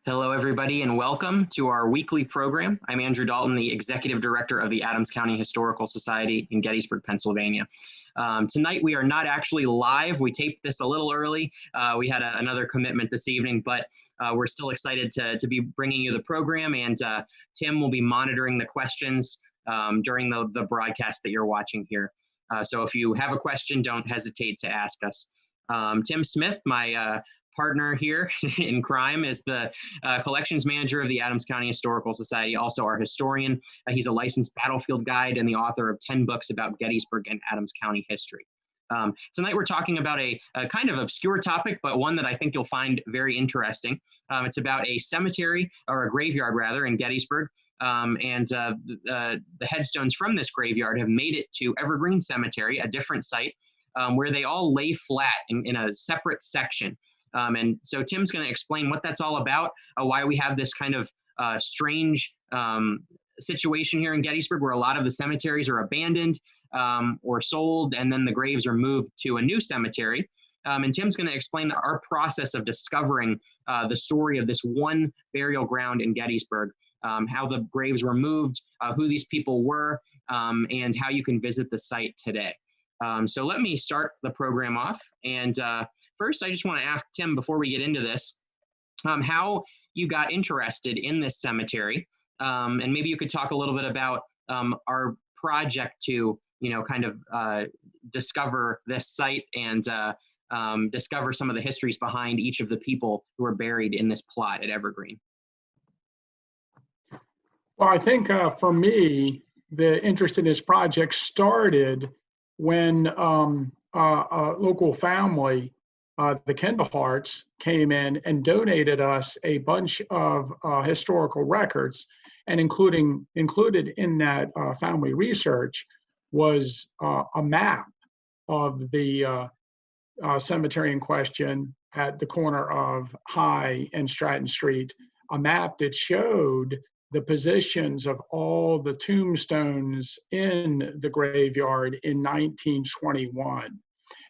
Hello, everybody, and welcome to our weekly program. I'm Andrew Dalton, the Executive Director of the Adams County Historical Society in Gettysburg, Pennsylvania. Tonight, we are not actually live. We taped this a little early. We had another commitment this evening, but we're still excited to be bringing you the program, and Tim will be monitoring the questions during the broadcast that you're watching here. So if you have a question, don't hesitate to ask us. Tim Smith, my partner here in crime, is the collections manager of the Adams County Historical Society, also our historian. He's a licensed battlefield guide and the author of 10 books about Gettysburg and Adams County history. Tonight we're talking about a kind of obscure topic, but one that I think you'll find very interesting. It's about a cemetery, or a graveyard rather, in Gettysburg. The headstones from this graveyard have made it to Evergreen Cemetery, a different site, where they all lay flat in a separate section. And so Tim's going to explain what that's all about, why we have this kind of strange situation here in Gettysburg where a lot of the cemeteries are abandoned or sold, and then the graves are moved to a new cemetery. And Tim's going to explain our process of discovering the story of this one burial ground in Gettysburg, how the graves were moved, who these people were, and how you can visit the site today. So let me start the program off. And first, I just want to ask Tim, before we get into this, how you got interested in this cemetery. And maybe you could talk a little bit about our project to, kind of discover this site and discover some of the histories behind each of the people who are buried in this plot at Evergreen. Well, I think for me, the interest in this project started when a local family, the Kendall Harts, came in and donated us a bunch of historical records, and included in that family research was a map of the cemetery in question at the corner of High and Stratton Street, a map that showed the positions of all the tombstones in the graveyard in 1921.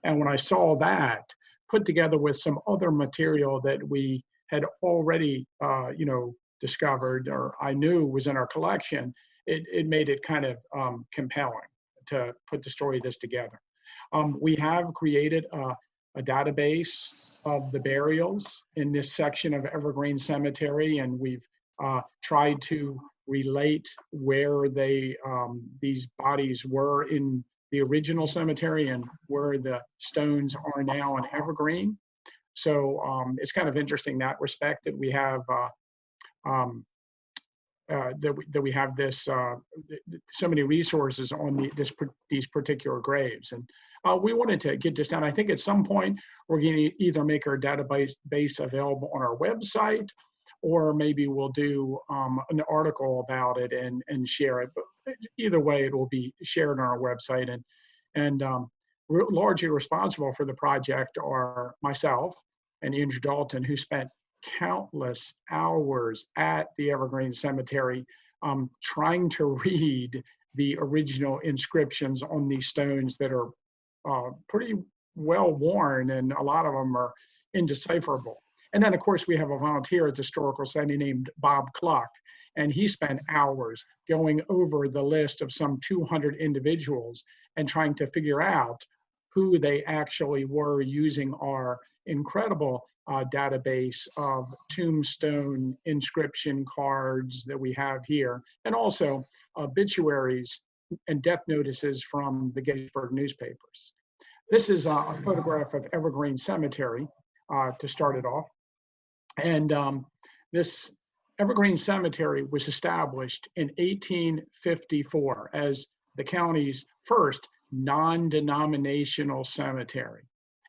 And when I saw that, put together with some other material that we had already, discovered, or I knew was in our collection, it made it kind of compelling to put the story of this together. We have created a database of the burials in this section of Evergreen Cemetery, and we've tried to relate where these bodies were in the original cemetery and where the stones are now in Evergreen. So it's kind of interesting in that respect that we have we have this so many resources on these particular graves, and we wanted to get this done. I think at some point we're going to either make our database available on our website, or maybe we'll do an article about it and share it. But either way, it will be shared on our website. And largely responsible for the project are myself and Andrew Dalton, who spent countless hours at the Evergreen Cemetery trying to read the original inscriptions on these stones that are pretty well worn, and a lot of them are indecipherable. And then, of course, we have a volunteer at the Historical Society named Bob Cluck, and he spent hours going over the list of some 200 individuals and trying to figure out who they actually were, using our incredible database of tombstone inscription cards that we have here, and also obituaries and death notices from the Gettysburg newspapers. This is a photograph of Evergreen Cemetery to start it off. And this Evergreen Cemetery was established in 1854 as the county's first non-denominational cemetery.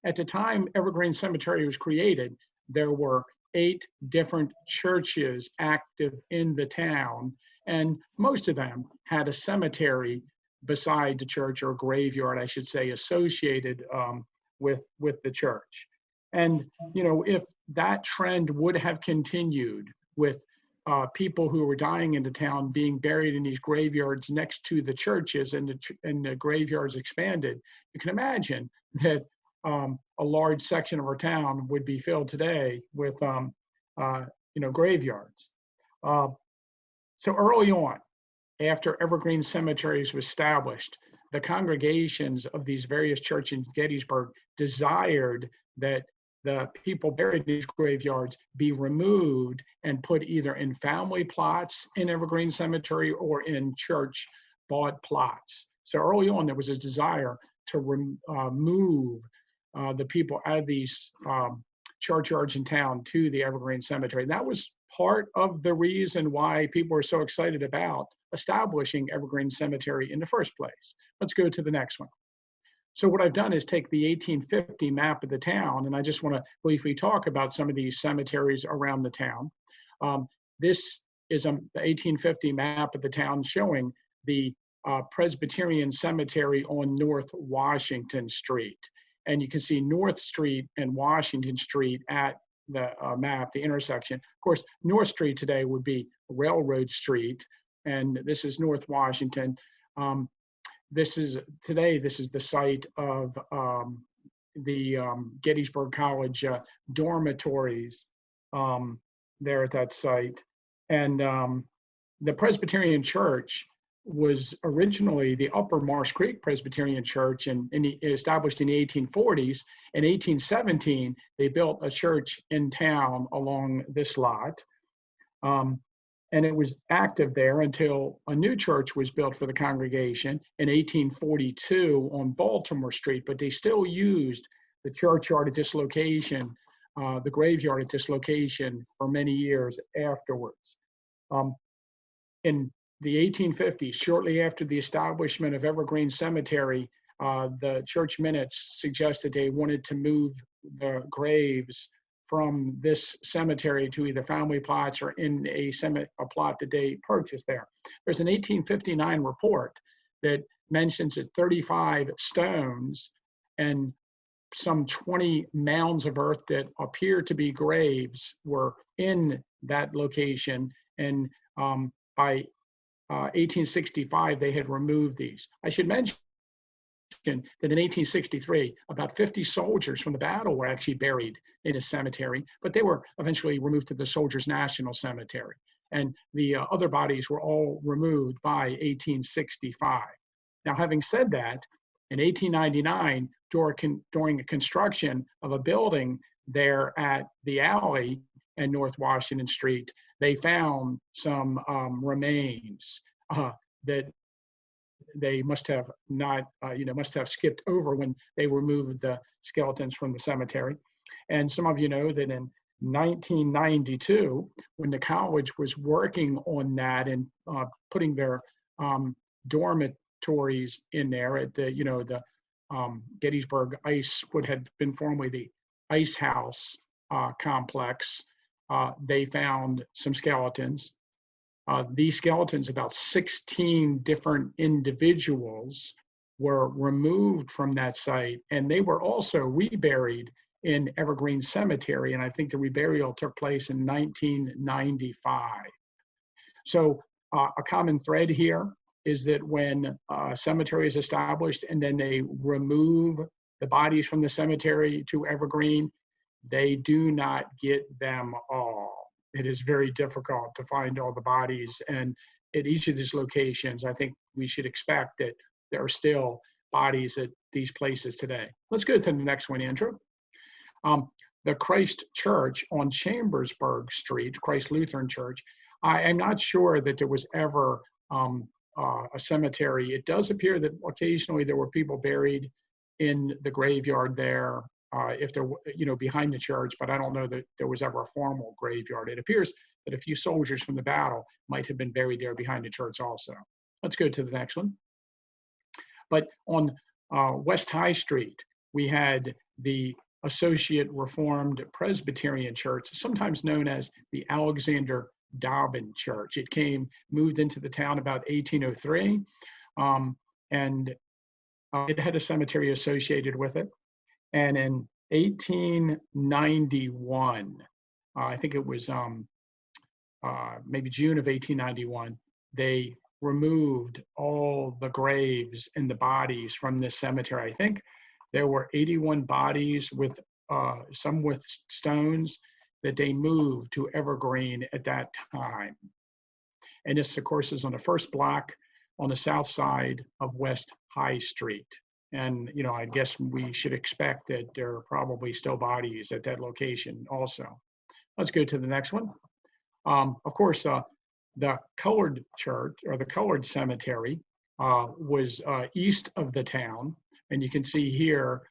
At the time Evergreen Cemetery was created, there were 8 different churches active in the town, and most of them had a cemetery beside the church, or graveyard, I should say, associated with the church. And if that trend would have continued with people who were dying in the town being buried in these graveyards next to the churches, and the graveyards expanded, you can imagine that a large section of our town would be filled today with graveyards. So early on, after Evergreen Cemeteries was established, the congregations of these various churches in Gettysburg desired that the people buried in these graveyards be removed and put either in family plots in Evergreen Cemetery or in church bought plots. So early on, there was a desire to move the people out of these churchyards in town to the Evergreen Cemetery. And that was part of the reason why people were so excited about establishing Evergreen Cemetery in the first place. Let's go to the next one. So what I've done is take the 1850 map of the town, and I just want to briefly talk about some of these cemeteries around the town. This is the 1850 map of the town showing the Presbyterian Cemetery on North Washington Street. And you can see North Street and Washington Street at the map, the intersection. Of course, North Street today would be Railroad Street, and this is North Washington. This is the site of the Gettysburg College dormitories there at that site. And the Presbyterian Church was originally the Upper Marsh Creek Presbyterian Church, and established in the 1840s. In 1817, they built a church in town along this lot. And it was active there until a new church was built for the congregation in 1842 on Baltimore Street, but they still used the churchyard at this location, the graveyard at this location for many years afterwards. In the 1850s, shortly after the establishment of Evergreen Cemetery, the church minutes suggested they wanted to move the graves from this cemetery to either family plots or in a plot that they purchased there. There's an 1859 report that mentions that 35 stones and some 20 mounds of earth that appear to be graves were in that location. And by 1865, they had removed these. I should mention that in 1863, about 50 soldiers from the battle were actually buried in a cemetery, but they were eventually removed to the Soldiers National Cemetery. And the other bodies were all removed by 1865. Now, having said that, in 1899, during the construction of a building there at the alley and North Washington Street, they found some remains that they must have not, must have skipped over when they removed the skeletons from the cemetery. And some of you know that in 1992, when the college was working on that and putting their dormitories in there at the Gettysburg Ice, what had been formerly the Ice House complex, they found some skeletons. These skeletons, about 16 different individuals, were removed from that site, and they were also reburied in Evergreen Cemetery, and I think the reburial took place in 1995. So a common thread here is that when a cemetery is established and then they remove the bodies from the cemetery to Evergreen, they do not get them all. It is very difficult to find all the bodies, and at each of these locations, I think we should expect that there are still bodies at these places today. Let's go to the next one, Andrew. The Christ Church on Chambersburg Street, Christ Lutheran Church. I am not sure that there was ever a cemetery. It does appear that occasionally there were people buried in the graveyard there, if they're behind the church, but I don't know that there was ever a formal graveyard. It appears that a few soldiers from the battle might have been buried there behind the church also. Let's go to the next one. But on West High Street, we had the Associate Reformed Presbyterian Church, sometimes known as the Alexander Dobbin Church. It moved into the town about 1803, and it had a cemetery associated with it. And in 1891, I think it was maybe June of 1891, they removed all the graves and the bodies from this cemetery. I think there were 81 bodies with some with stones that they moved to Evergreen at that time. And this, of course, is on the first block on the south side of West High Street. And, you know, I guess we should expect that there are probably still bodies at that location also. Let's go to the next one. Of course, the colored church, or the colored cemetery, was east of the town. And you can see here,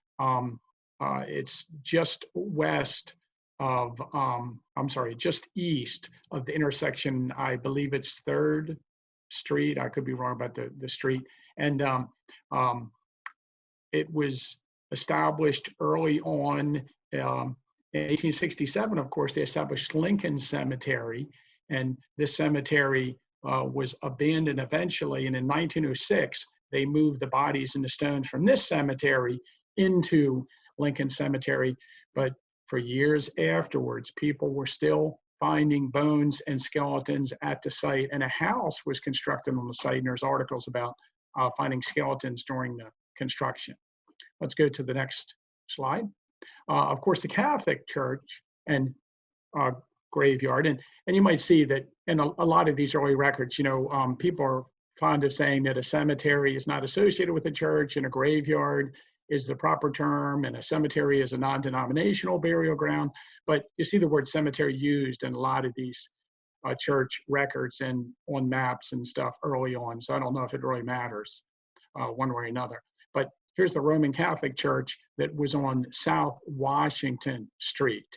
it's just west of, just east of the intersection. I believe it's 3rd Street. I could be wrong about the street. And it was established early on in 1867. Of course, they established Lincoln Cemetery, and this cemetery was abandoned eventually. And in 1906, they moved the bodies and the stones from this cemetery into Lincoln Cemetery. But for years afterwards, people were still finding bones and skeletons at the site, and a house was constructed on the site. And there's articles about finding skeletons during the construction. Let's go to the next slide. Of course, the Catholic Church and graveyard, and you might see that in a lot of these early records, you know, people are fond of saying that a cemetery is not associated with a church and a graveyard is the proper term, and a cemetery is a non-denominational burial ground. But you see the word cemetery used in a lot of these church records and on maps and stuff early on. So I don't know if it really matters one way or another. But here's the Roman Catholic Church that was on South Washington Street.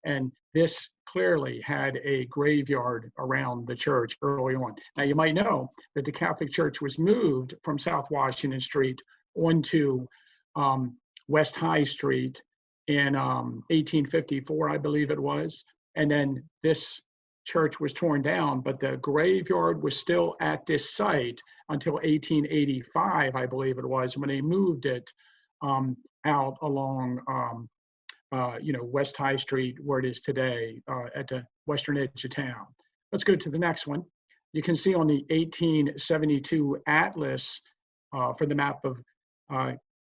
And this clearly had a graveyard around the church early on. Now, you might know that the Catholic Church was moved from South Washington Street onto West High Street in 1854, I believe it was. And then this church was torn down, but the graveyard was still at this site until 1885, I believe it was, when they moved it out along West High Street, where it is today, at the western edge of town. Let's go to the next one. You can see on the 1872 atlas for the map of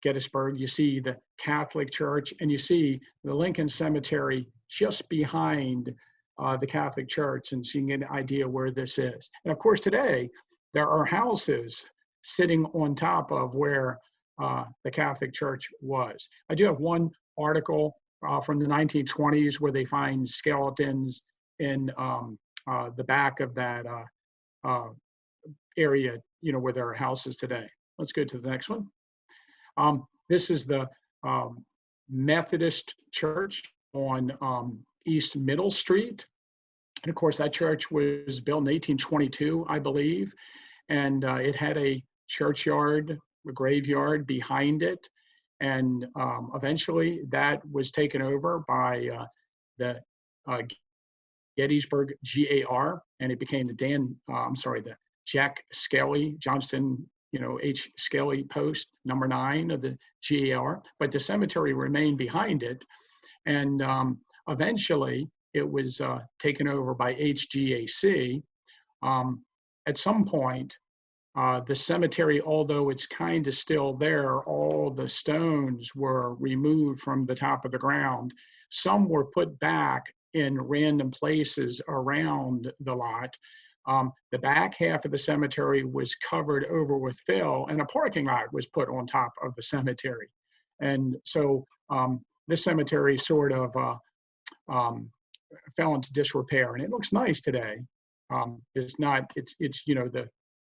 Gettysburg, you see the Catholic Church, and you see the Lincoln Cemetery just behind the Catholic Church, and seeing an idea where this is. And of course, today, there are houses sitting on top of where the Catholic Church was. I do have one article from the 1920s where they find skeletons in the back of that area, you know, where there are houses today. Let's go to the next one. This is the Methodist Church on East Middle Street. And of course, that church was built in 1822, I believe. And it had a churchyard, a graveyard behind it. And eventually that was taken over by the Gettysburg GAR, and it became the Jack Skelly, Johnston, H. Skelly Post, number 9 of the GAR, but the cemetery remained behind it. And eventually it was taken over by HGAC. At some point, the cemetery, although it's kind of still there, all the stones were removed from the top of the ground. Some were put back in random places around the lot. The back half of the cemetery was covered over with fill, and a parking lot was put on top of the cemetery. And so this cemetery sort of fell into disrepair, and it looks nice today.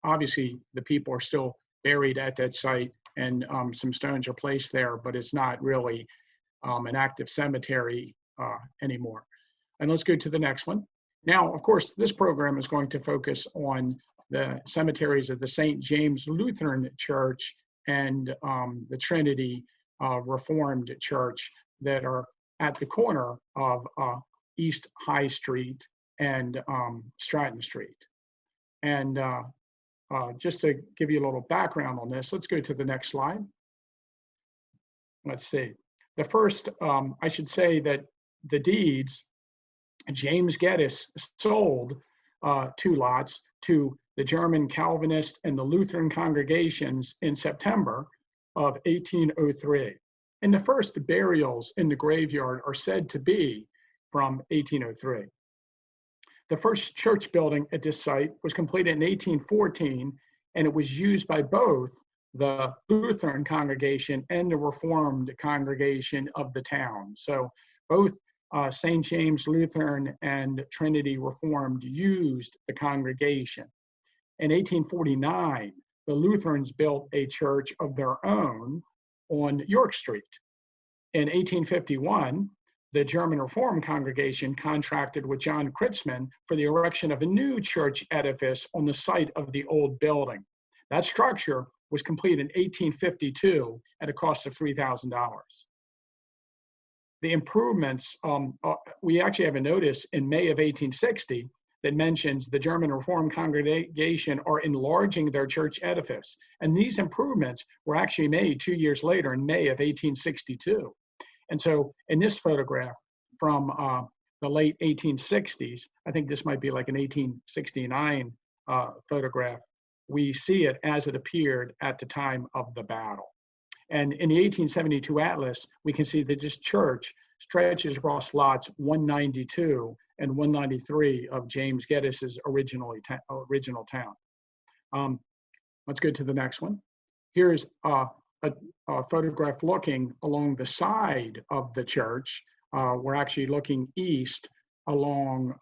Obviously the people are still buried at that site, and some stones are placed there, but it's not really an active cemetery anymore. And let's go to the next one. Now, of course, this program is going to focus on the cemeteries of the St. James Lutheran Church and the Trinity Reformed Church that are at the corner of East High Street and Stratton Street. And just to give you a little background on this, let's go to the next slide. Let's see. The first, I should say that the deeds, James Geddes sold 2 lots to the German Calvinist and the Lutheran congregations in September of 1803. And the first burials in the graveyard are said to be from 1803. The first church building at this site was completed in 1814, and it was used by both the Lutheran congregation and the Reformed congregation of the town. So both St. James Lutheran and Trinity Reformed used the congregation. In 1849, the Lutherans built a church of their own on York Street. In 1851, the German Reformed congregation contracted with John Kritzman for the erection of a new church edifice on the site of the old building. That structure was completed in 1852 at a cost of $3,000. The improvements, we actually have a notice in May of 1860 that mentions the German Reformed congregation are enlarging their church edifice. And these improvements were actually made 2 years later in May of 1862. And so in this photograph from the late 1860s, I think this might be like an 1869 photograph, we see it as it appeared at the time of the battle. And in the 1872 atlas, we can see that this church stretches across lots 192 and 193 of James Gettys's original town. Let's go to the next one. Here's a photograph looking along the side of the church. We're actually looking east along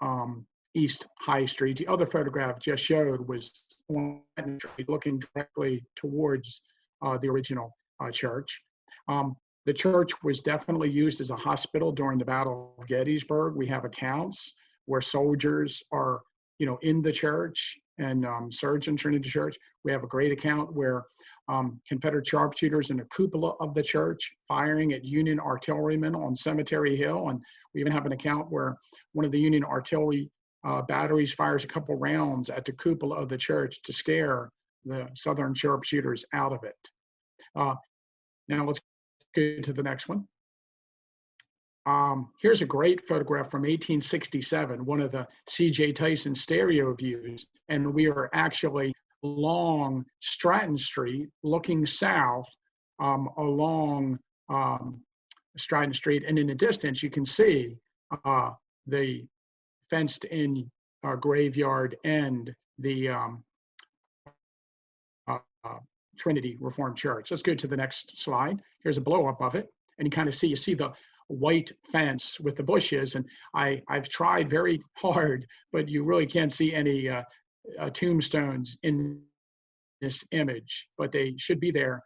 East High Street. The other photograph just showed was looking directly towards the original church. The church was definitely used as a hospital during the Battle of Gettysburg. We have accounts where soldiers are, in the church and surgeons are in the church. We have a great account where Confederate sharpshooters in the cupola of the church firing at Union artillerymen on Cemetery Hill. And we even have an account where one of the Union artillery batteries fires a couple rounds at the cupola of the church to scare the Southern sharpshooters out of it. Now let's go to the next one. Here's a great photograph from 1867, one of the C.J. Tyson stereo views, and we are actually along Stratton Street, looking south along Stratton Street, and in the distance you can see the fenced-in graveyard and the Trinity Reformed Church. Let's go to the next slide. Here's a blow-up of it, and you see the white fence with the bushes, and I've tried very hard, but you really can't see any tombstones in this image, but they should be there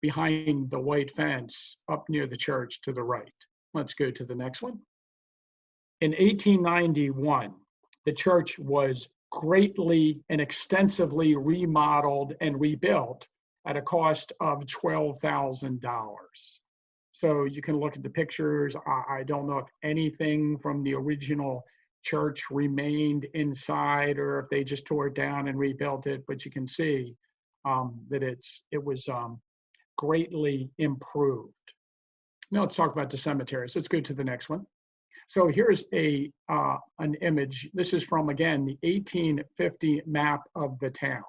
behind the white fence up near the church to the right. Let's go to the next one. In 1891, the church was greatly and extensively remodeled and rebuilt at a cost of $12,000. So you can look at the pictures. I don't know if anything from the original church remained inside or if they just tore it down and rebuilt it, but you can see that it was greatly improved. Now let's talk about the cemeteries. Let's go to the next one. So here's an image. This is from, again, the 1850 map of the town.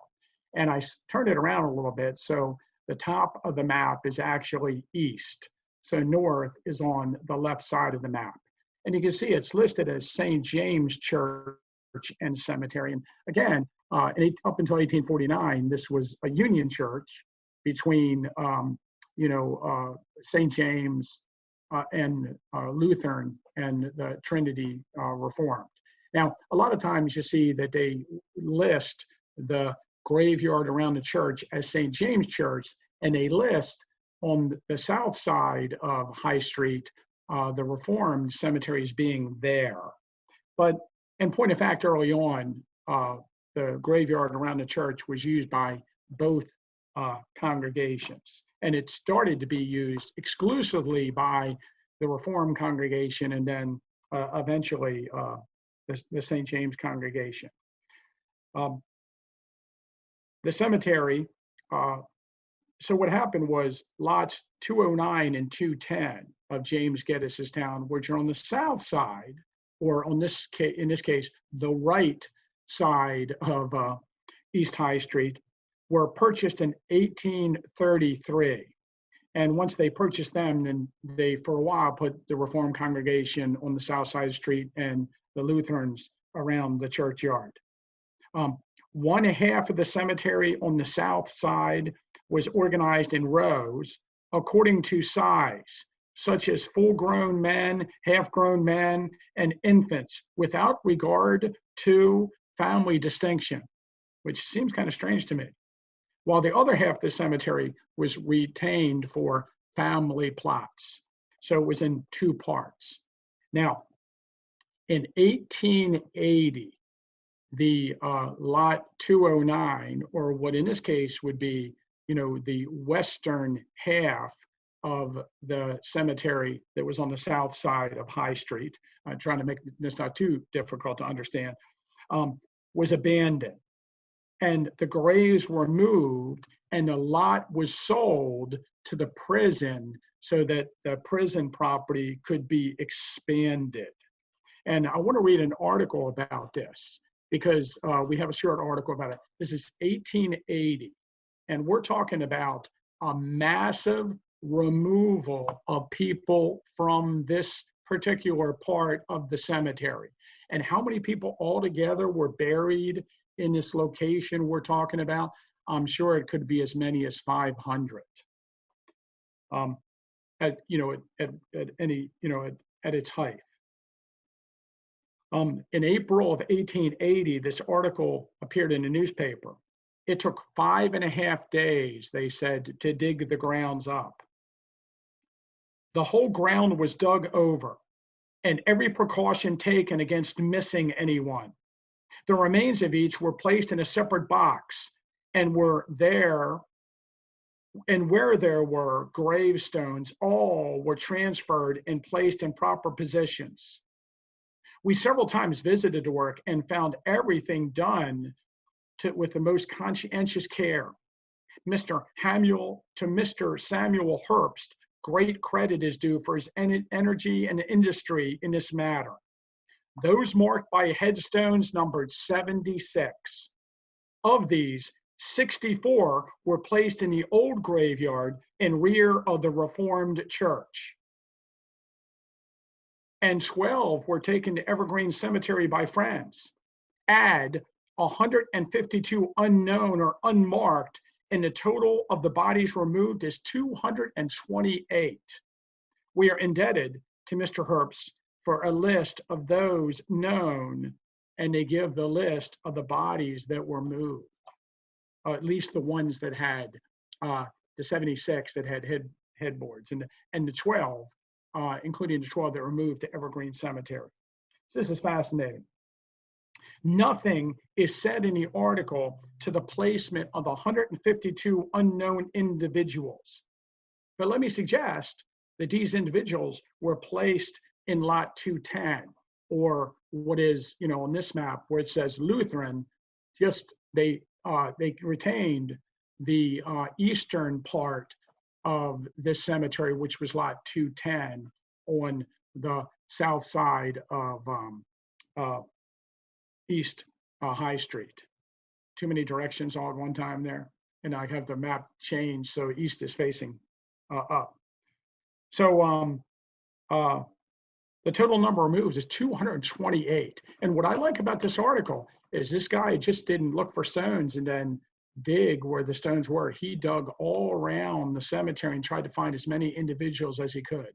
And I turned it around a little bit. So the top of the map is actually east. So north is on the left side of the map. And you can see it's listed as St. James Church and Cemetery. And again, up until 1849, this was a Union church between, St. James and Lutheran and the Trinity Reformed. Now, a lot of times you see that they list the graveyard around the church as St. James Church, and they list on the south side of High Street the Reformed cemeteries being there. But in point of fact, early on, the graveyard around the church was used by both congregations, and it started to be used exclusively by the Reformed congregation and then eventually the St. James congregation. The cemetery, so what happened was lots 209 and 210 of James Gettys's town, which are on the south side, or in this case, the right side of East High Street, were purchased in 1833. And once they purchased them, then they, for a while, put the Reformed congregation on the south side of the street and the Lutherans around the churchyard. One half of the cemetery on the south side was organized in rows according to size, such as full-grown men, half-grown men, and infants, without regard to family distinction, which seems kind of strange to me. While the other half of the cemetery was retained for family plots. So it was in two parts. Now, in 1880, the lot 209, or what in this case would be, the western half of the cemetery that was on the south side of High Street, I'm trying to make this not too difficult to understand, was abandoned. And the graves were moved, and the lot was sold to the prison so that the prison property could be expanded. And I want to read an article about this because we have a short article about it. This is 1880, and we're talking about a massive removal of people from this particular part of the cemetery. And how many people altogether were buried in this location we're talking about? I'm sure it could be as many as 500. At its height. In April of 1880, this article appeared in a newspaper. It took 5.5 days, they said, to dig the grounds up. The whole ground was dug over, and every precaution taken against missing anyone. The remains of each were placed in a separate box and were there, and where there were gravestones, all were transferred and placed in proper positions. We several times visited the work and found everything done with the most conscientious care. Mr. Samuel Herbst, great credit is due for his energy and industry in this matter. Those marked by headstones numbered 76. Of these, 64 were placed in the old graveyard in rear of the Reformed Church, and 12 were taken to Evergreen Cemetery by friends. Add 152 unknown or unmarked, and the total of the bodies removed is 228. We are indebted to Mr. Herbst for a list of those known, and they give the list of the bodies that were moved. At least the ones that had, the 76 that had headboards, and the 12, including the 12 that were moved to Evergreen Cemetery. So this is fascinating. Nothing is said in the article to the placement of 152 unknown individuals. But let me suggest that these individuals were placed in lot 210, or what is, on this map where it says Lutheran, just they retained the eastern part of this cemetery, which was lot 210 on the south side of East High Street. Too many directions all at one time there, and I have the map changed so east is facing up. So the total number of moves is 228. And what I like about this article is this guy just didn't look for stones and then dig where the stones were. He dug all around the cemetery and tried to find as many individuals as he could.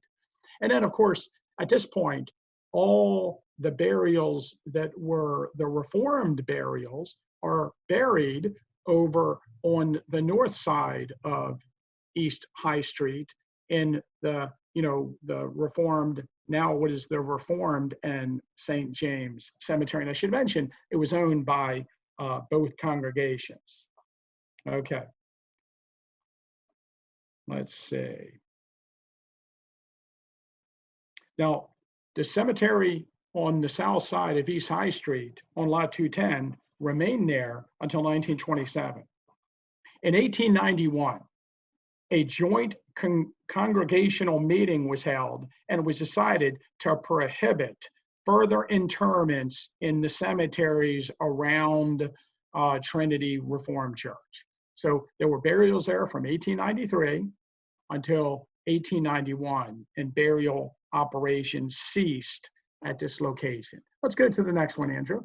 And then, of course, at this point, all the burials that were the Reformed burials are buried over on the north side of East High Street in the, the Reformed, now what is the Reformed and St. James Cemetery. And I should mention, it was owned by both congregations. Okay. Let's see. Now, the cemetery on the south side of East High Street on lot 210 remained there until 1927. In 1891, a joint congregational meeting was held, and it was decided to prohibit further interments in the cemeteries around Trinity Reformed Church. So there were burials there from 1893 until 1891, and burial operations ceased at this location. Let's go to the next one, Andrew.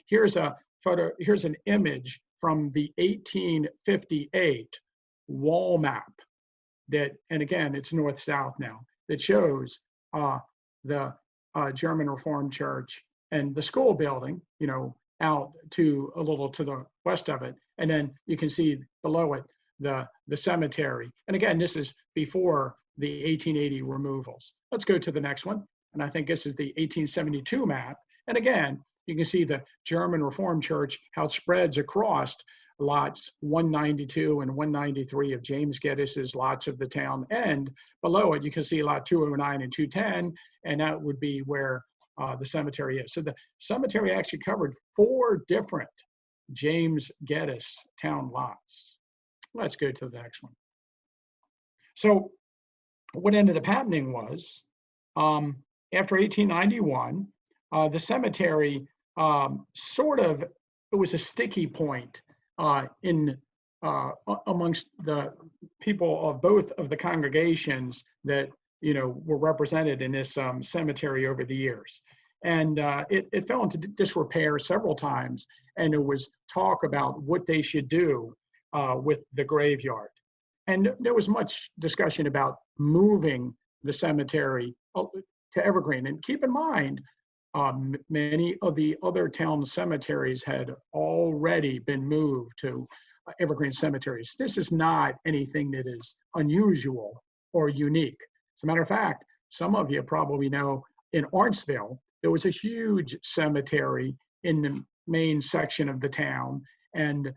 Here's a photo, here's an image from the 1858 wall map that, and again, it's north-south now, that shows the German Reformed Church and the school building, you know, out to a little to the west of it. And then you can see below it, the cemetery. And again, this is before the 1880 removals. Let's go to the next one. And I think this is the 1872 map. And again, you can see the German Reformed Church, how it spreads across lots 192 and 193 of James Gettys's lots of the town. And below it, you can see lot 209 and 210, and that would be where the cemetery is. So the cemetery actually covered 4 different James Geddes town lots. Let's go to the next one. So what ended up happening was, after 1891, the cemetery sort of, it was a sticky point amongst the people of both of the congregations that, you know, were represented in this cemetery over the years. And it fell into disrepair several times, and there was talk about what they should do with the graveyard. And there was much discussion about moving the cemetery to Evergreen. And keep in mind, many of the other town cemeteries had already been moved to Evergreen cemeteries. This is not anything that is unusual or unique. As a matter of fact, some of you probably know in Arntsville, there was a huge cemetery in the main section of the town, and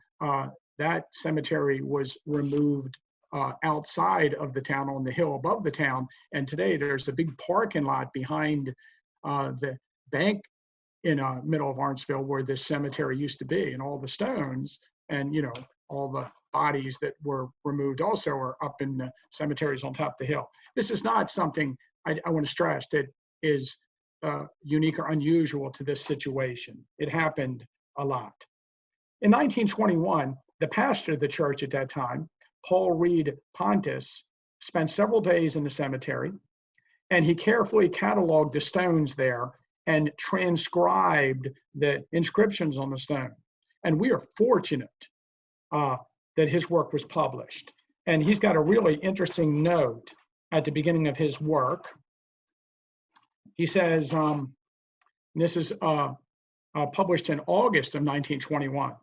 that cemetery was removed outside of the town on the hill above the town. And today there's a big parking lot behind the bank in middle of Arntsville where this cemetery used to be, and all the stones and, you know, all the bodies that were removed also are up in the cemeteries on top of the hill. This is not something I want to stress that is unique or unusual to this situation. It happened a lot. In 1921, the pastor of the church at that time, Paul Reed Pontus, spent several days in the cemetery, and he carefully cataloged the stones there and transcribed the inscriptions on the stone. And we are fortunate that his work was published. And he's got a really interesting note at the beginning of his work. He says, this is published in August of 1921.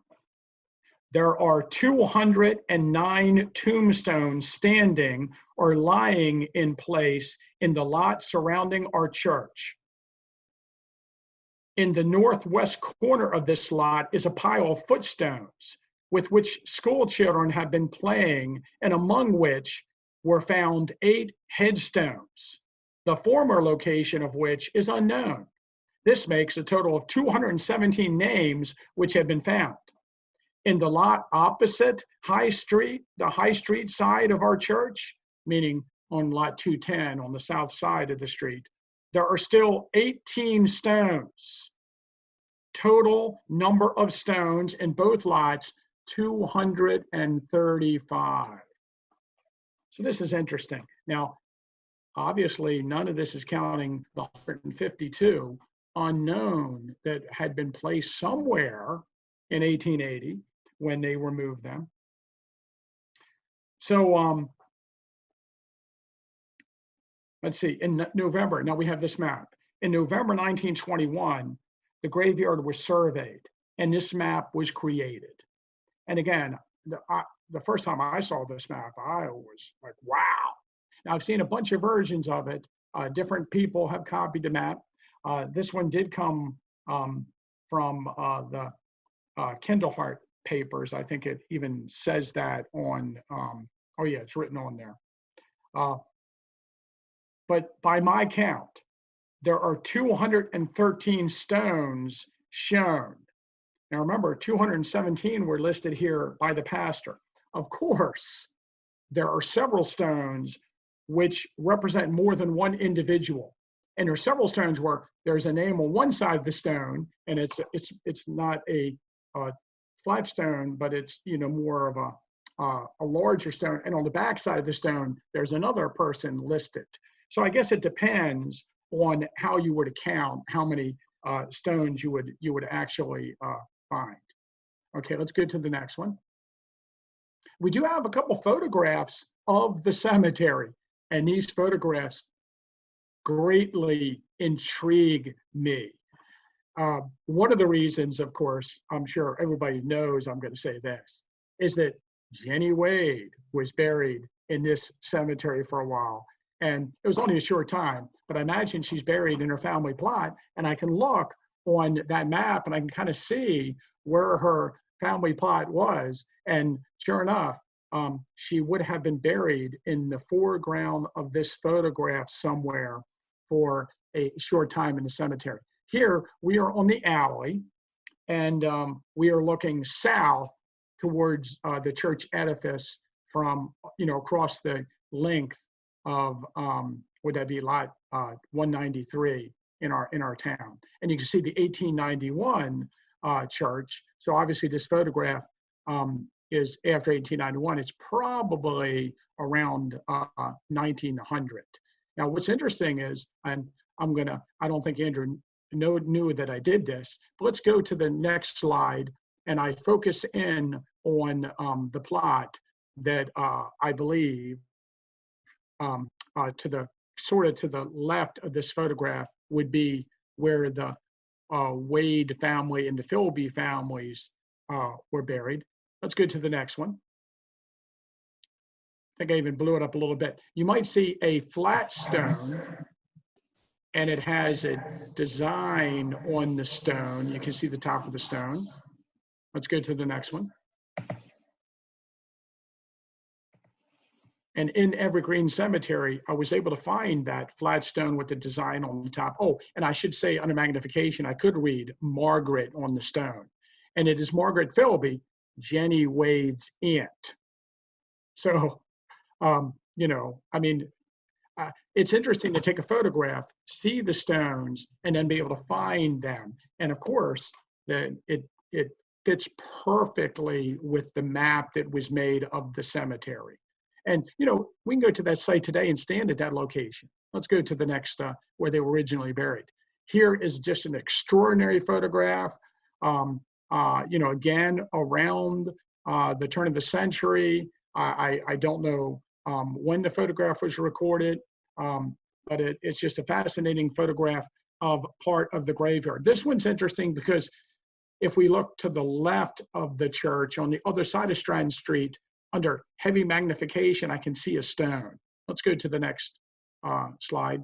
There are 209 tombstones standing or lying in place in the lot surrounding our church. In the northwest corner of this lot is a pile of footstones with which school children have been playing, and among which were found 8 headstones, the former location of which is unknown. This makes a total of 217 names which have been found. In the lot opposite High Street, the High Street side of our church, meaning on lot 210 on the south side of the street, there are still 18 stones. Total number of stones in both lots, 235. So this is interesting. Now, obviously, none of this is counting the 152 unknown that had been placed somewhere in 1880 when they removed them. So let's see, in November, now we have this map. In November 1921, the graveyard was surveyed and this map was created. And again, the first time I saw this map, I was like, wow. Now I've seen a bunch of versions of it. Different people have copied the map. This one did come from the Kindlehart papers. I think it even says that on, oh yeah, it's written on there. But by my count, there are 213 stones shown. Now remember, 217 were listed here by the pastor. Of course, there are several stones which represent more than one individual. And there are several stones where there's a name on one side of the stone, and it's not a flat stone, but it's, you know, more of a larger stone, and on the back side of the stone, there's another person listed. So I guess it depends on how you would count how many stones you would actually find. Okay, let's go to the next one. We do have a couple photographs of the cemetery, and these photographs greatly intrigue me. One of the reasons, of course, I'm sure everybody knows I'm going to say this, is that Jenny Wade was buried in this cemetery for a while. And it was only a short time, but I imagine she's buried in her family plot. And I can look on that map and I can kind of see where her family plot was. And sure enough, she would have been buried in the foreground of this photograph somewhere for a short time in the cemetery. Here, we are on the alley, and we are looking south towards the church edifice from, across the length of, would that be lot 193 in our town. And you can see the 1891 church. So obviously this photograph is after 1891. It's probably around 1900. Now, what's interesting is, and I don't think Andrew knew that I did this, but let's go to the next slide, and I focus in on the plot that I believe to the left of this photograph would be where the Wade family and the Philby families were buried. Let's go to the next one. I think I even blew it up a little bit. You might see a flat stone, and it has a design on the stone. You can see the top of the stone. Let's go to the next one. And in Evergreen Cemetery, I was able to find that flat stone with the design on the top. Oh, and I should say under magnification, I could read Margaret on the stone. And it is Margaret Philby, Jenny Wade's aunt. So, it's interesting to take a photograph, see the stones, and then be able to find them. And of course, it fits perfectly with the map that was made of the cemetery. And, we can go to that site today and stand at that location. Let's go to the next, where they were originally buried. Here is just an extraordinary photograph. Again, around the turn of the century. I don't know when the photograph was recorded, but it's just a fascinating photograph of part of the graveyard. This one's interesting because if we look to the left of the church on the other side of Stratton Street, under heavy magnification, I can see a stone. Let's go to the next slide.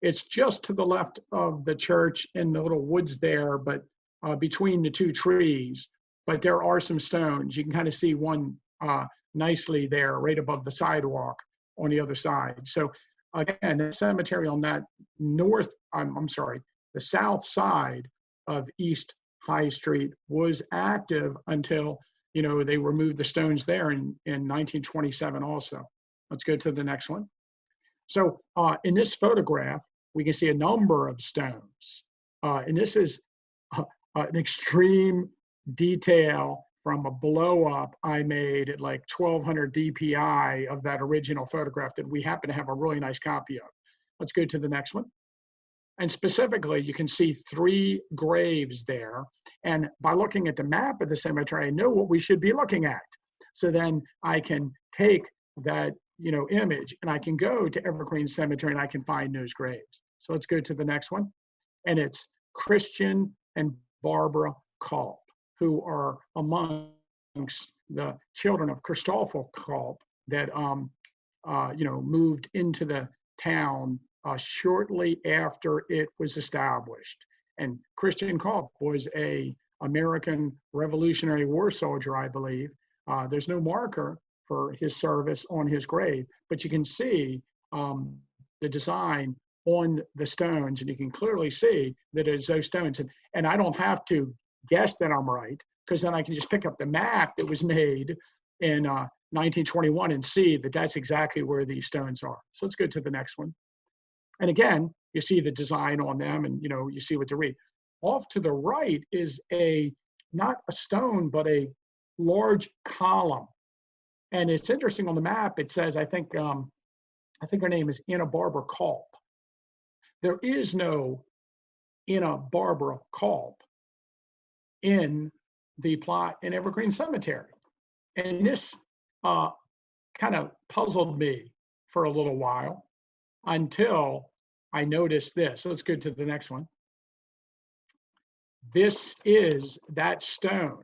It's just to the left of the church in the little woods there, but between the two trees, but there are some stones. You can kind of see one nicely there right above the sidewalk on the other side. So again, the cemetery on that the south side of East High Street was active until they removed the stones there in 1927 also. Let's go to the next one. So in this photograph, we can see a number of stones. And this is an extreme detail from a blow up I made at like 1200 DPI of that original photograph that we happen to have a really nice copy of. Let's go to the next one. And specifically, you can see 3 graves there. And by looking at the map of the cemetery, I know what we should be looking at. So then I can take that, image, and I can go to Evergreen Cemetery and I can find those graves. So let's go to the next one. And it's Christian and Barbara Culp, who are amongst the children of Christoffel Culp that, moved into the town shortly after it was established. And Christian Culp was an American Revolutionary War soldier, I believe. There's no marker for his service on his grave, but you can see the design on the stones, and you can clearly see that it's those stones. And I don't have to guess that I'm right, because then I can just pick up the map that was made in 1921 and see that that's exactly where these stones are. So let's go to the next one. And again, you see the design on them, and you see what to read. Off to the right is not a stone, but a large column. And it's interesting on the map, it says, I think her name is Anna Barbara Culp. There is no Anna Barbara Culp in the plot in Evergreen Cemetery. And this kind of puzzled me for a little while until I noticed this. Let's go to the next one. This is that stone.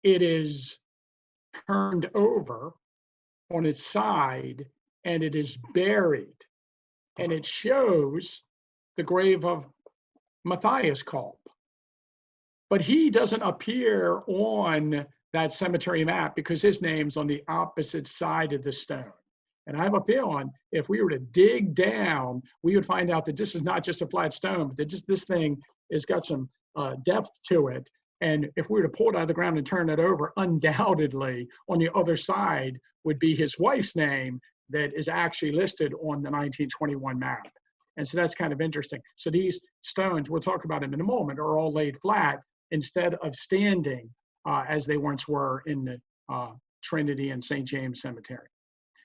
It is turned over on its side and it is buried. And it shows the grave of Matthias Culp. But he doesn't appear on that cemetery map because his name's on the opposite side of the stone. And I have a feeling if we were to dig down, we would find out that this is not just a flat stone, but that this thing has got some depth to it. And if we were to pull it out of the ground and turn it over, undoubtedly on the other side would be his wife's name that is actually listed on the 1921 map. And so that's kind of interesting. So these stones, we'll talk about them in a moment, are all laid flat instead of standing as they once were in the Trinity and St. James Cemetery.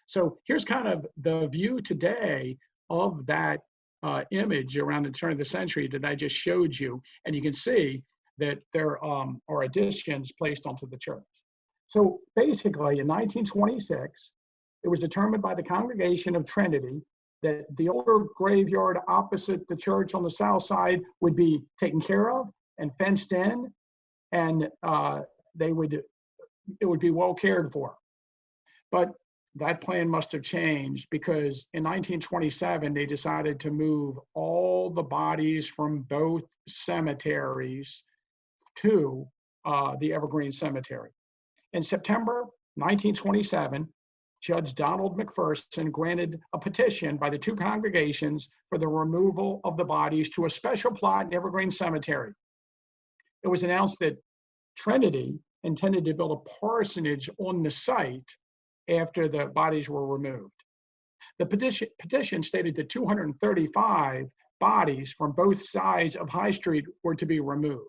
So here's kind of the view today of that image around the turn of the century that I just showed you. And you can see that there are additions placed onto the church. So basically in 1926, it was determined by the Congregation of Trinity that the older graveyard opposite the church on the south side would be taken care of and fenced in, and it would be well cared for. But that plan must have changed because in 1927, they decided to move all the bodies from both cemeteries to the Evergreen Cemetery. In September 1927, Judge Donald McPherson granted a petition by the two congregations for the removal of the bodies to a special plot in Evergreen Cemetery. It was announced that Trinity intended to build a parsonage on the site after the bodies were removed. The petition stated that 235 bodies from both sides of High Street were to be removed.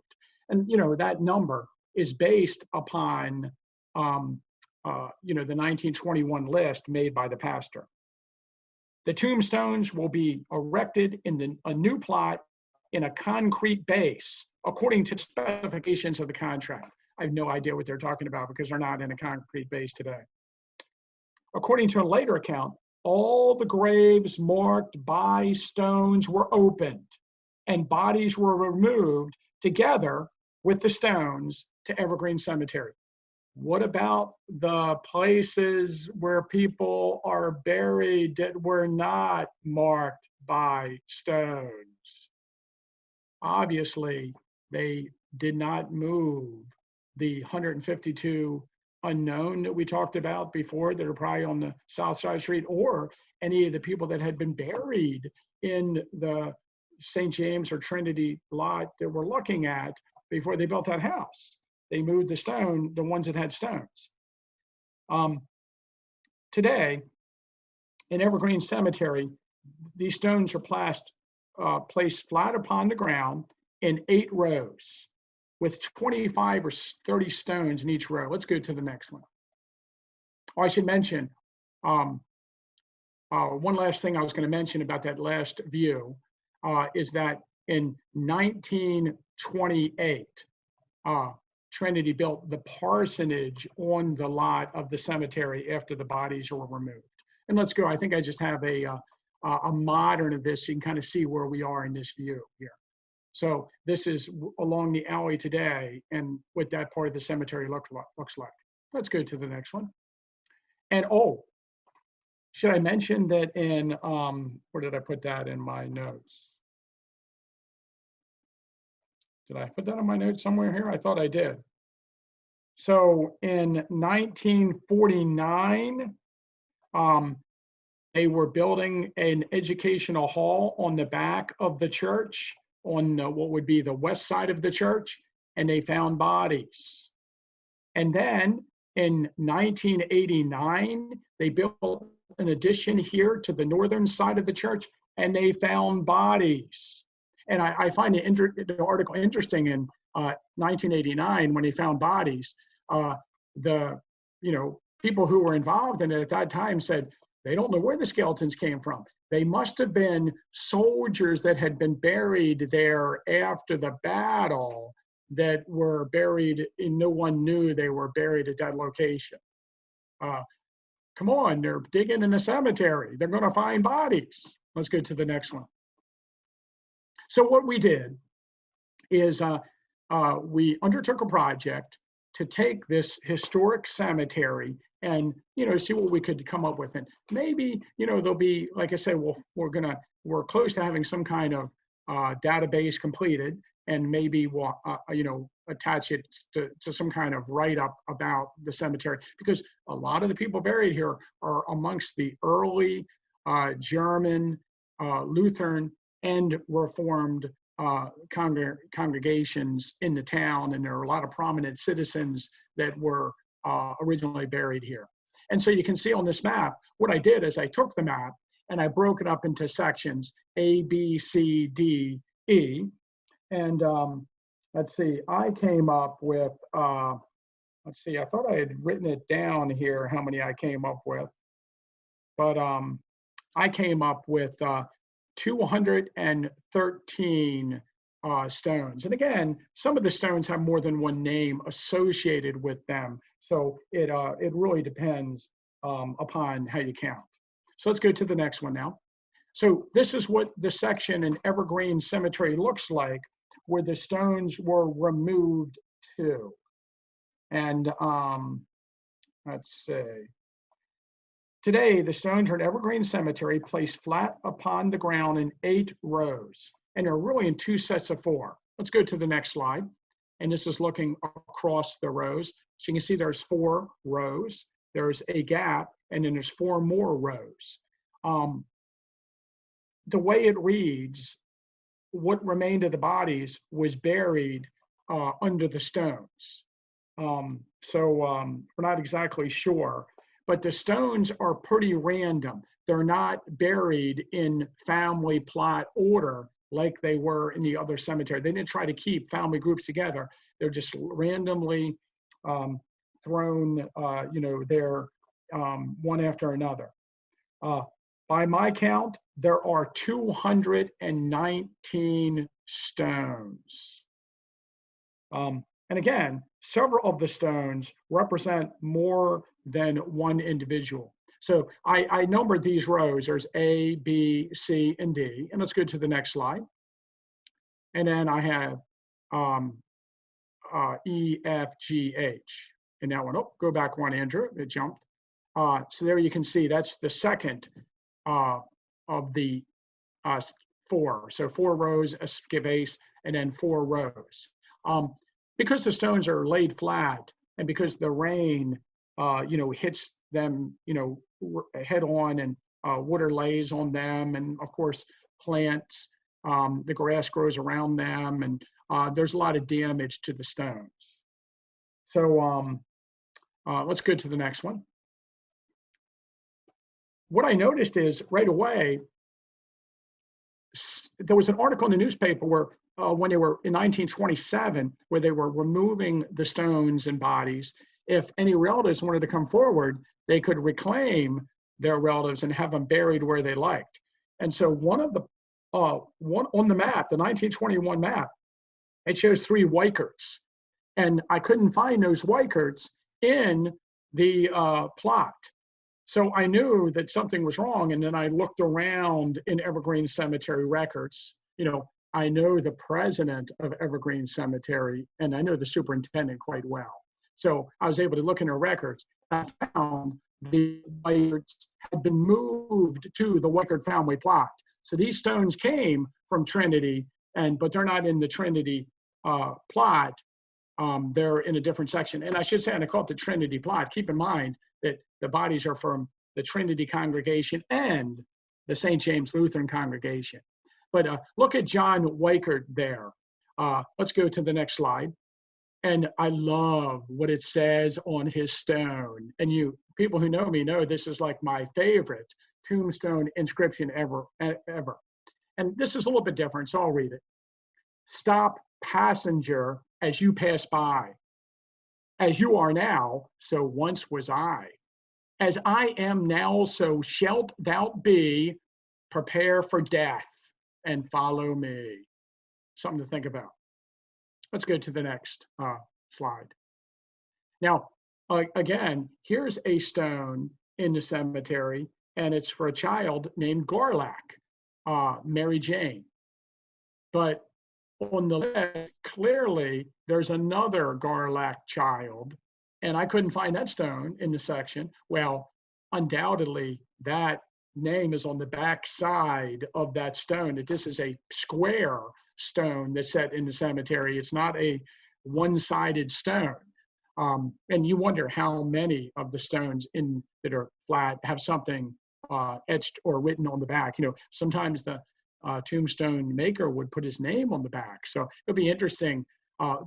And that number is based upon the 1921 list made by the pastor. The tombstones will be erected in a new plot in a concrete base, according to specifications of the contract. I have no idea what they're talking about because they're not in a concrete base today. According to a later account, all the graves marked by stones were opened and bodies were removed together with the stones to Evergreen Cemetery. What about the places where people are buried that were not marked by stones? Obviously, they did not move the 152 unknown that we talked about before that are probably on the south side of the street, or any of the people that had been buried in the St. James or Trinity lot that we're looking at before they built that house. They moved the ones that had stones. Today, in Evergreen Cemetery, these stones are placed flat upon the ground in 8 rows with 25 or 30 stones in each row. Let's go to the next one. Oh, I should mention, one last thing I was going to mention about that last view is that in 1928, Trinity built the parsonage on the lot of the cemetery after the bodies were removed. And let's go, I think I just have a modern of this so you can kind of see where we are in this view here. So this is along the alley today and what that part of the cemetery looks like. Let's go to the next one. And should I mention that in, where did I put that in my notes? Did I put that in my notes somewhere here? I thought I did. So in 1949, they were building an educational hall on the back of the church on what would be the west side of the church, and they found bodies. And then in 1989, they built an addition here to the northern side of the church, and they found bodies. And I find the article interesting. In 1989, when they found bodies, people who were involved in it at that time said they don't know where the skeletons came from. They must have been soldiers that had been buried there after the battle that were buried, and no one knew they were buried at that location. Come on, they're digging in a cemetery. They're going to find bodies. Let's go to the next one. So what we did is we undertook a project to take this historic cemetery and, see what we could come up with. And maybe, there'll be, like I said, we're close to having some kind of database completed, and maybe we'll, attach it to some kind of write-up about the cemetery, because a lot of the people buried here are amongst the early German, Lutheran, and Reformed congregations in the town, and there are a lot of prominent citizens that were originally buried here. And so you can see on this map, what I did is I took the map and I broke it up into sections A, B, C, D, E. And let's see, I came up with, let's see, I thought I had written it down here, how many I came up with. But I came up with 213 stones. And again, some of the stones have more than one name associated with them. So it really depends upon how you count. So let's go to the next one now. So this is what the section in Evergreen Cemetery looks like, where the stones were removed to. And let's see. Today, the stones are in Evergreen Cemetery, placed flat upon the ground in 8 rows, and they're really in 2 sets of 4. Let's go to the next slide. And this is looking across the rows. So you can see there's 4 rows, there's a gap, and then there's 4 more rows. The way it reads, what remained of the bodies was buried under the stones. We're not exactly sure, but the stones are pretty random. They're not buried in family plot order like they were in the other cemetery. They didn't try to keep family groups together. They're just randomly thrown, there one after another. By my count, there are 219 stones. And again, several of the stones represent more than one individual. So I numbered these rows. There's A, B, C, and D. And let's go to the next slide. And then I have E, F, G, H. And that one, go back one, Andrew, it jumped. So there you can see that's the second of the 4. So 4 rows, a base, and then 4 rows. Because the stones are laid flat, and because the rain, hits them, head on, and water lays on them, and of course plants, the grass grows around them, and there's a lot of damage to the stones. So let's go to the next one. What I noticed is right away, there was an article in the newspaper where when they were in 1927, where they were removing the stones and bodies, if any relatives wanted to come forward, they could reclaim their relatives and have them buried where they liked. And so one on the map, the 1921 map, it shows 3 Weikerts. And I couldn't find those Weikerts in the plot. So I knew that something was wrong. And then I looked around in Evergreen Cemetery records. I know the president of Evergreen Cemetery, and I know the superintendent quite well. So I was able to look in their records. I found the Weikerts had been moved to the Weikert family plot. So these stones came from Trinity, but they're not in the Trinity plot. They're in a different section. And I should say, I call it the Trinity plot. Keep in mind that the bodies are from the Trinity congregation and the St. James Lutheran congregation. But look at John Weikert there. Let's go to the next slide. And I love what it says on his stone. And you people who know me know this is like my favorite tombstone inscription ever. And this is a little bit different, so I'll read it. Stop, passenger, as you pass by. As you are now, so once was I. As I am now, so shalt thou be. Prepare for death and follow me. Something to think about. Let's go to the next slide. Now, again, here's a stone in the cemetery, and it's for a child named Garlack, Mary Jane. But on the left, clearly, there's another Garlack child, and I couldn't find that stone in the section. Well, undoubtedly, that name is on the back side of that stone, that this is a square stone that's set in the cemetery. It's not a one-sided stone. And you wonder how many of the stones that are flat have something etched or written on the back. You know, sometimes the tombstone maker would put his name on the back. So it'll be interesting.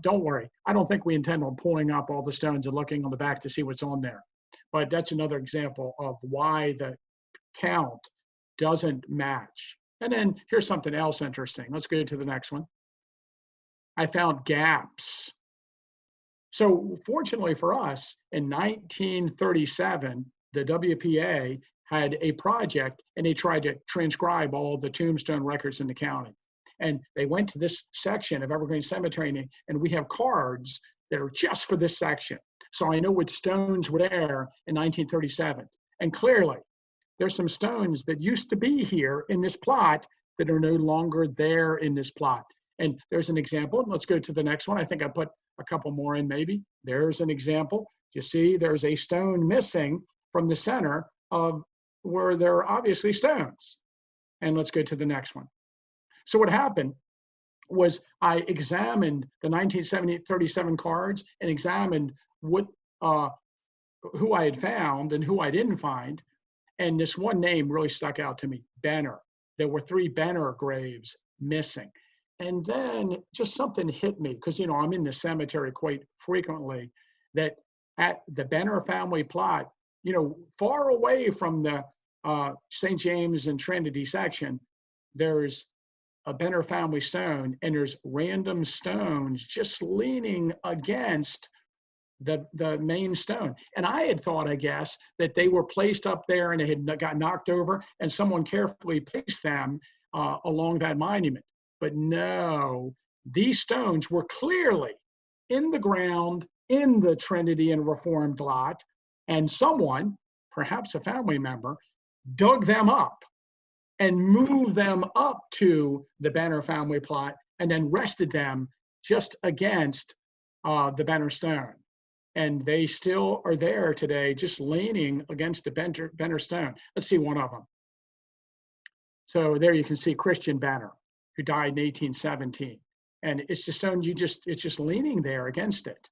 Don't worry. I don't think we intend on pulling up all the stones and looking on the back to see what's on there. But that's another example of why the count doesn't match. And then here's something else interesting. Let's go to the next one. I found gaps. So fortunately for us, in 1937, the WPA had a project, and they tried to transcribe all the tombstone records in the county. And they went to this section of Evergreen Cemetery, and we have cards that are just for this section. So I know what stones were there in 1937. And clearly, there's some stones that used to be here in this plot that are no longer there in this plot. And there's an example. Let's go to the next one. I think I put a couple more in maybe. There's an example. You see there's a stone missing from the center of where there are obviously stones. And let's go to the next one. So what happened was I examined the 1937 cards and examined who I had found and who I didn't find. And this one name really stuck out to me, Benner. There were 3 Benner graves missing. And then just something hit me, because, you know, I'm in the cemetery quite frequently, that at the Benner family plot, you know, far away from the St. James and Trinity section, there's a Benner family stone, and there's random stones just leaning against the main stone. And I had thought, I guess, that they were placed up there and they had got knocked over, and someone carefully placed them along that monument. But no, these stones were clearly in the ground in the Trinity and Reformed lot, and someone, perhaps a family member, dug them up and moved them up to the Benner family plot and then rested them just against the Benner stone. And they still are there today, just leaning against the Benner stone. Let's see one of them. So there you can see Christian Benner, who died in 1817. And it's just stone, it's just leaning there against it.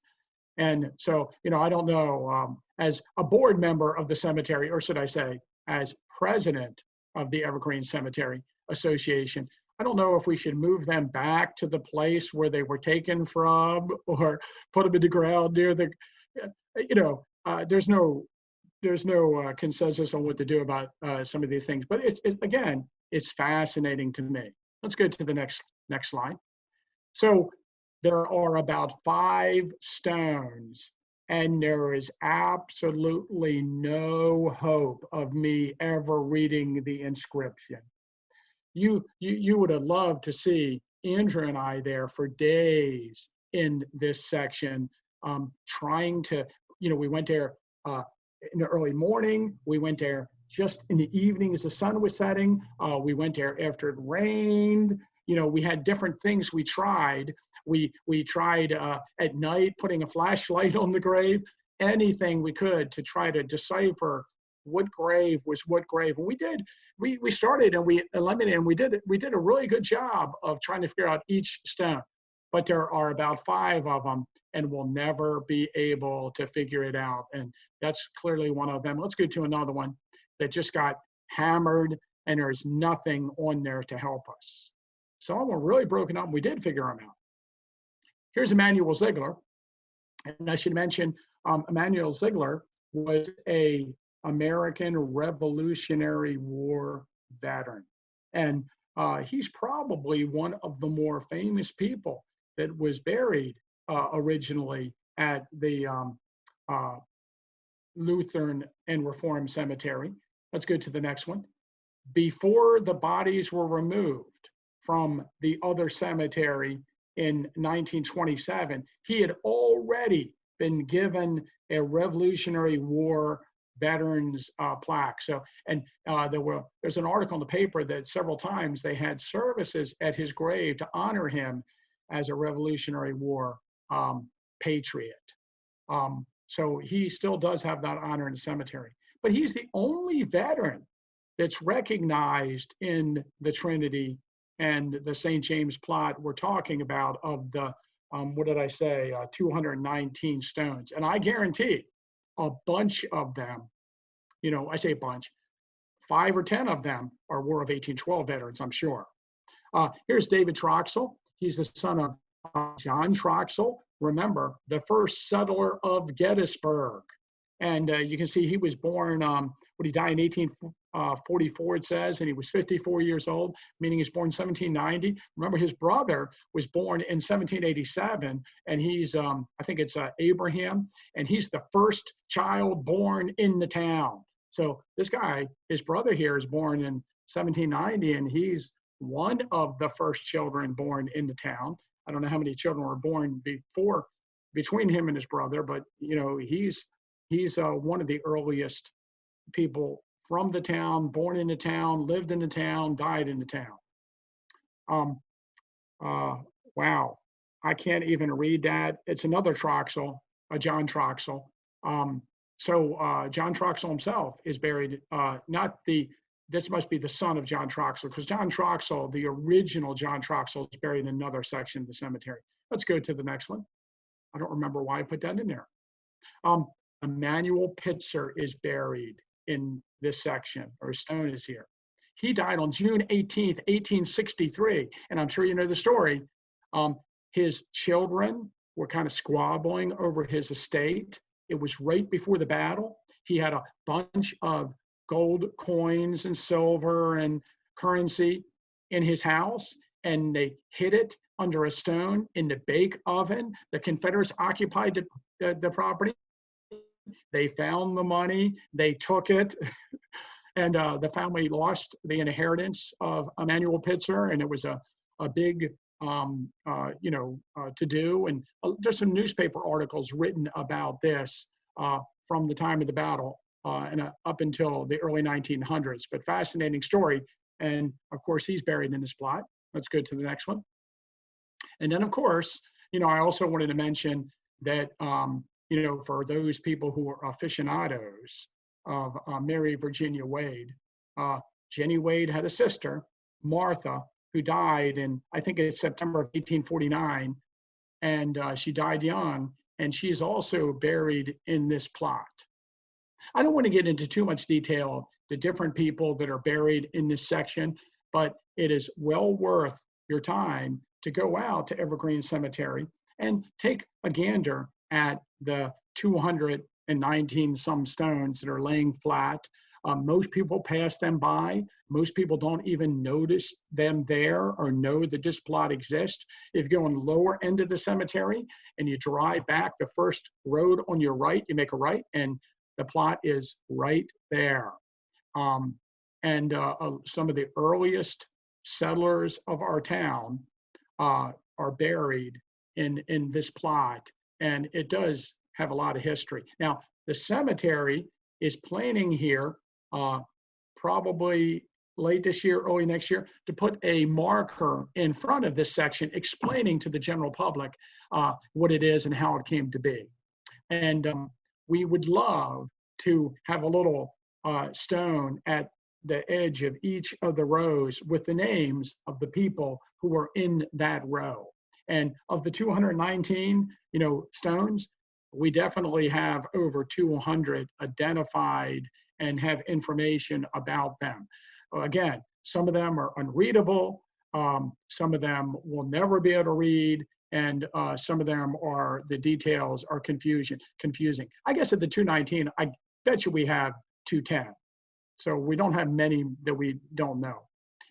And so, you know, I don't know, as a board member of the cemetery, or should I say, as president of the Evergreen Cemetery Association, I don't know if we should move them back to the place where they were taken from, or put them in the ground near the, you know, there's no consensus on what to do about some of these things. But again, it's fascinating to me. Let's go to the next slide. So there are about 5 stones, and there is absolutely no hope of me ever reading the inscription. You would have loved to see Andrew and I there for days in this section, trying to, you know, we went there in the early morning, we went there just in the evening as the sun was setting, we went there after it rained. You know, we had different things we tried. We tried at night putting a flashlight on the grave, anything we could to try to decipher what grave was what grave. And we did. We started and we eliminated, and we did a really good job of trying to figure out each stone. But there are about 5 of them, and we'll never be able to figure it out. And that's clearly one of them. Let's go to another one that just got hammered, and there's nothing on there to help us. Some of them were really broken up, and we did figure them out. Here's Emmanuel Ziggler. And I should mention, Emmanuel Ziggler was an American Revolutionary War veteran. And he's probably one of the more famous people that was buried originally at the Lutheran and Reformed Cemetery. Let's go to the next one. Before the bodies were removed from the other cemetery in 1927, he had already been given a Revolutionary War veterans plaque. So, and there's an article in the paper that several times they had services at his grave to honor him as a Revolutionary War patriot. So he still does have that honor in the cemetery. But he's the only veteran that's recognized in the Trinity and the St. James plot we're talking about of the, 219 stones. And I guarantee a bunch of them, I say a bunch, 5 or 10 of them are War of 1812 veterans, I'm sure. Here's David Troxel. He's the son of John Troxel. Remember, the first settler of Gettysburg. And you can see he was born, he died in 1844, it says, and he was 54 years old, meaning he was born in 1790. Remember, his brother was born in 1787, and he's, I think it's Abraham, and he's the first child born in the town. So this guy, his brother here, is born in 1790, and he's one of the first children born in the town. I don't know how many children were born between him and his brother, but he's one of the earliest people from the town, born in the town, lived in the town, died in the town. Wow, I can't even read that. It's another Troxel, John Troxel. So John Troxel himself is buried, this must be the son of John Troxel, because John Troxel, the original John Troxel, is buried in another section of the cemetery. Let's go to the next one. I don't remember why I put that in there. Emmanuel Pitzer is buried in this section, or his stone is here. He died on June 18th, 1863, and I'm sure you know the story. His children were kind of squabbling over his estate. It was right before the battle. He had a bunch of gold coins and silver and currency in his house, and they hid it under a stone in the bake oven. The Confederates occupied the property. They found the money, they took it, and the family lost the inheritance of Emmanuel Pitzer, and it was a big to-do. And there's some newspaper articles written about this from the time of the battle and up until the early 1900s. But fascinating story. And of course, he's buried in this plot. Let's go to the next one. And then, of course, I also wanted to mention that, for those people who are aficionados of Mary Virginia Wade, Jenny Wade had a sister, Martha, who died in, I think it's September of 1849, and she died young, and she's also buried in this plot. I don't want to get into too much detail of the different people that are buried in this section, but it is well worth your time to go out to Evergreen Cemetery and take a gander at the 219 some stones that are laying flat. Most people pass them by. Most people don't even notice them there or know that this plot exists. If you go on the lower end of the cemetery and you drive back the first road on your right, you make a right, and the plot is right there. Some of the earliest settlers of our town are buried in this plot, and it does have a lot of history. Now, the cemetery is planning here, probably late this year, early next year, to put a marker in front of this section explaining to the general public what it is and how it came to be. And we would love to have a little stone at the edge of each of the rows with the names of the people who were in that row. And of the 219, stones, we definitely have over 200 identified and have information about them. Again, some of them are unreadable. Some of them will never be able to read. And some of them are, the details are confusing. I guess at the 219, I bet you we have 210. So we don't have many that we don't know.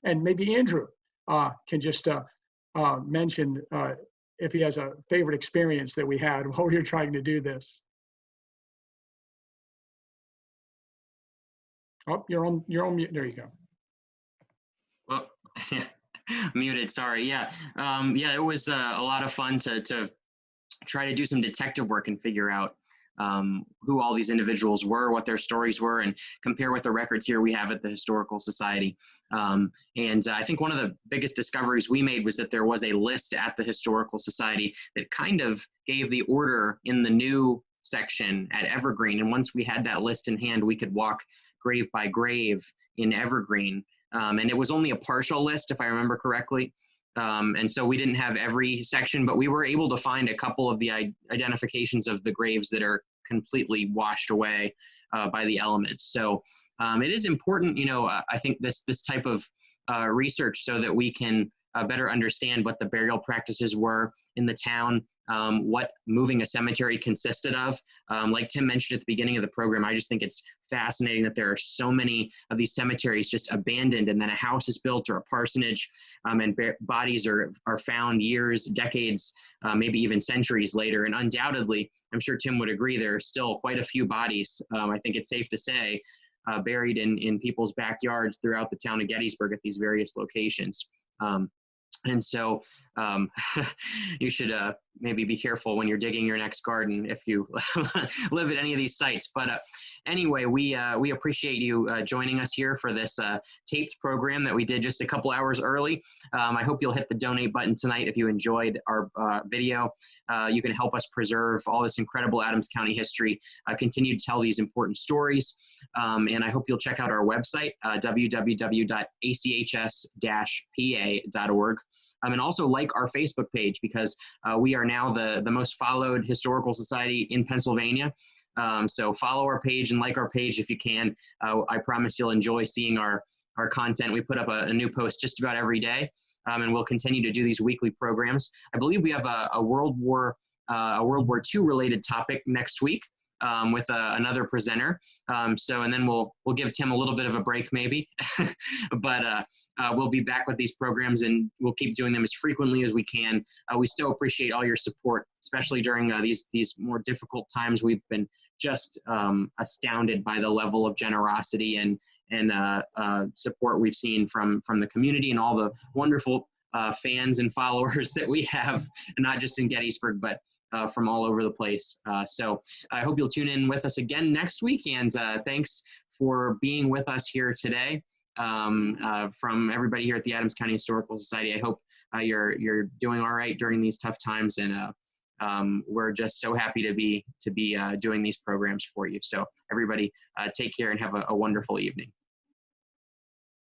And maybe Andrew can just mention if he has a favorite experience that we had while we were trying to do this. Oh, you're on mute. There you go. Well, muted. Sorry. Yeah. Yeah. It was a lot of fun to try to do some detective work and figure out who all these individuals were, what their stories were, and compare with the records here we have at the Historical Society. And I think one of the biggest discoveries we made was that there was a list at the Historical Society that kind of gave the order in the new section at Evergreen. And once we had that list in hand, we could walk grave by grave in Evergreen. And it was only a partial list, if I remember correctly. And so we didn't have every section, but we were able to find a couple of the identifications of the graves that are completely washed away by the elements. So it is important, I think this type of research so that we can better understand what the burial practices were in the town, what moving a cemetery consisted of. Like Tim mentioned at the beginning of the program, I just think it's fascinating that there are so many of these cemeteries just abandoned, and then a house is built or a parsonage, and bodies are found years, decades, maybe even centuries later. And undoubtedly, I'm sure Tim would agree, there are still quite a few bodies, I think it's safe to say, buried in people's backyards throughout the town of Gettysburg at these various locations. And so you should maybe be careful when you're digging your next garden if you live at any of these sites. But anyway, we appreciate you joining us here for this taped program that we did just a couple hours early. I hope you'll hit the donate button tonight if you enjoyed our video. You can help us preserve all this incredible Adams County history, continue to tell these important stories. And I hope you'll check out our website, www.achs-pa.org. And also like our Facebook page, because we are now the most followed historical society in Pennsylvania. So follow our page and like our page if you can. I promise you'll enjoy seeing our content. We put up a new post just about every day, and we'll continue to do these weekly programs. I believe we have a World War II related topic next week with another presenter. And then we'll give Tim a little bit of a break maybe, but we'll be back with these programs, and we'll keep doing them as frequently as we can. We so appreciate all your support, especially during these more difficult times. We've been just astounded by the level of generosity and support we've seen from the community and all the wonderful fans and followers that we have, not just in Gettysburg, but from all over the place. So I hope you'll tune in with us again next week, and thanks for being with us here today. From everybody here at the Adams County Historical Society, I hope you're doing all right during these tough times, and we're just so happy to be doing these programs for you. So everybody, take care and have a wonderful evening.